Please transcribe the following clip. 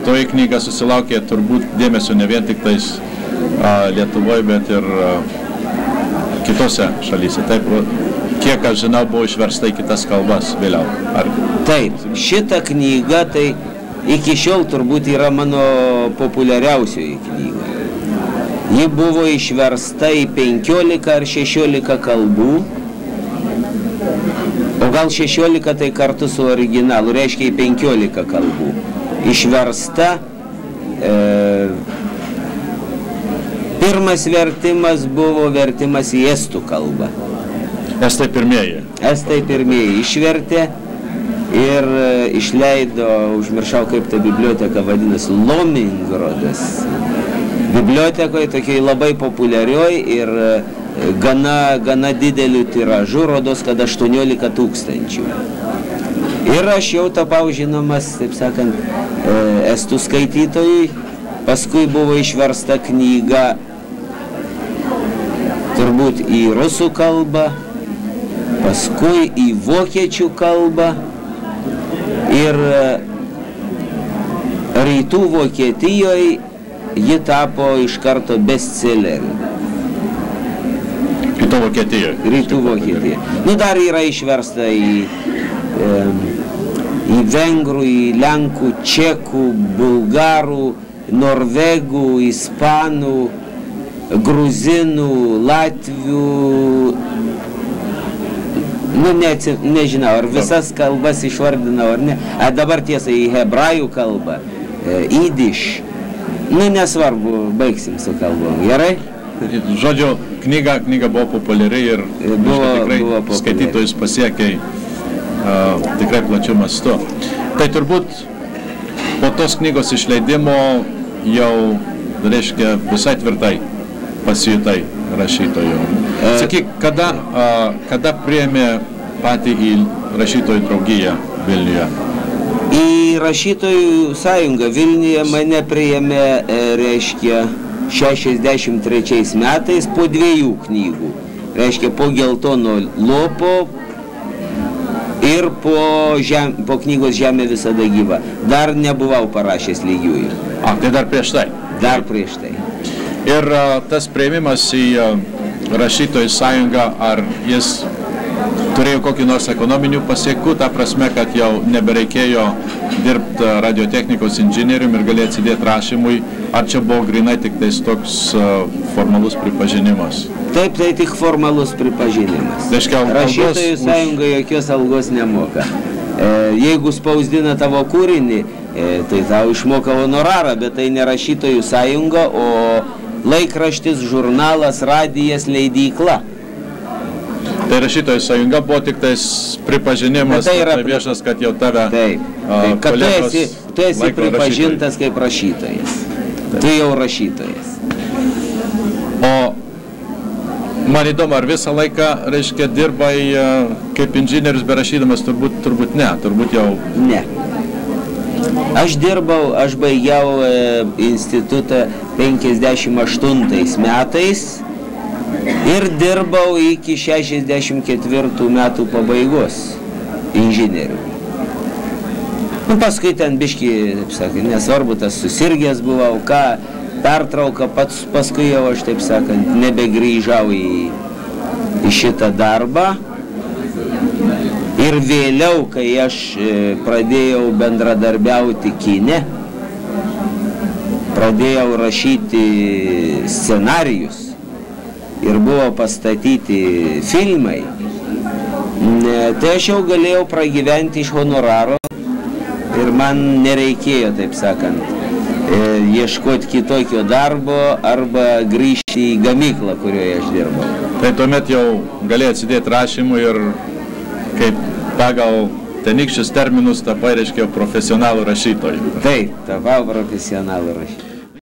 toji knyga susilaukė turbūt dėmesio ne vien tik tais Lietuvoje, bet ir kitose šalyse. Taip, kiek aš žinau, buvo išversta į kitas kalbas vėliau. Taip, šita knyga tai iki šiol turbūt yra mano populiariausioji knyga. Ji buvo išversta į 15 ar 16 kalbų, o gal 16 tai kartu su originalu, reiškia į 15 kalbų. Išversta, pirmas vertimas buvo vertimas į estų kalbą. Estai pirmieji. Estai pirmieji išvertė ir išleido, užmiršau kaip ta biblioteka vadinasi, Lomingrodas. Bibliotekoje tokiai labai populiarioj ir gana dideliu tiražu, rodos, kad 18 000. Ir aš jau tapau žinomas, taip sakant, estų skaitytojui. Paskui buvo išversta knyga turbūt į rusų kalbą, paskui į vokiečių kalbą ir rytų Vokietijoje ji tapo iš karto bestselleriu. Rytų Vokietijoje? Rytų Vokietijoje. Nu, dar yra išversta į vengrų, į lenkų, čekų, bulgarų, norvegų, ispanų, gruzinų, latvių, nu, nežinau, ar visas kalbas išvardinau, ar ne. A dabar tiesa į hebrajų kalbą, idiš. Nu, nesvarbu, baigsim su kalbom, gerai? Žodžiu, knyga buvo populiari ir tikrai skaitytojus pasiekė tikrai plačiu mastu. Tai turbūt po tos knygos išleidimo jau, reiškia, visai tvirtai pasijutai rašytojų. Sakyk, kada priėmė patį į rašytojų draugiją Vilniuje? Į rašytojų sąjungą Vilniuje mane priėmė, reiškia, 63 metais po 2 knygų. Reiškia, po Geltono lopo ir po knygos Žemė visada gyva. Dar nebuvau parašęs lygiųjų. Tai dar prieš tai? Dar prieš tai. Ir tas priėmimas į rašytojų sąjungą, ar jis turėjo kokį nors ekonominių pasiekų, ta prasme, kad jau nebereikėjo dirbti radiotechnikos inžinierium ir galėjo atsidėti rašymui, ar čia buvo grinai tik tais toks formalus pripažinimas? Taip, tai tik formalus pripažinimas. Rašytojų sąjunga jokios algos nemoka. Jeigu spausdina tavo kūrinį, tai tau išmoka honorarą, bet tai ne rašytojų sąjunga, o laikraštis, žurnalas, radijas, leidykla. Tai rašytojų sąjunga buvo tik tais pripažinimas, tai viešas, kad jau tave kolegos... Tu esi pripažintas kaip rašytojas. Tu jau rašytojas. O man įdomu, ar visą laiką, reiškia, dirbai kaip inžinierius berašydamas, turbūt ne, turbūt jau... Ne. Aš dirbau, aš baigiau institutą 58 metais ir dirbau iki 64 metų pabaigos inžinierių. Paskui ten biški, taip sakant, nesvarbu, tas susirgęs buvau, pertrauką pats, paskui jau aš, taip sakant, nebegrįžau į šitą darbą. Ir vėliau, kai aš pradėjau bendradarbiauti kine, pradėjau rašyti scenarijus ir buvo pastatyti filmai, tai aš jau galėjau pragyventi iš honoraro ir man nereikėjo, taip sakant, ieškoti kitokio darbo arba grįžti į gamyklą, kurioje aš dirbau. Tai tuomet jau galėjai atsidėti rašymui ir kaip pagal tenykščius terminus tapai, reiškia, profesionalų rašytojų. Taip, tapau profesionalų rašytojų.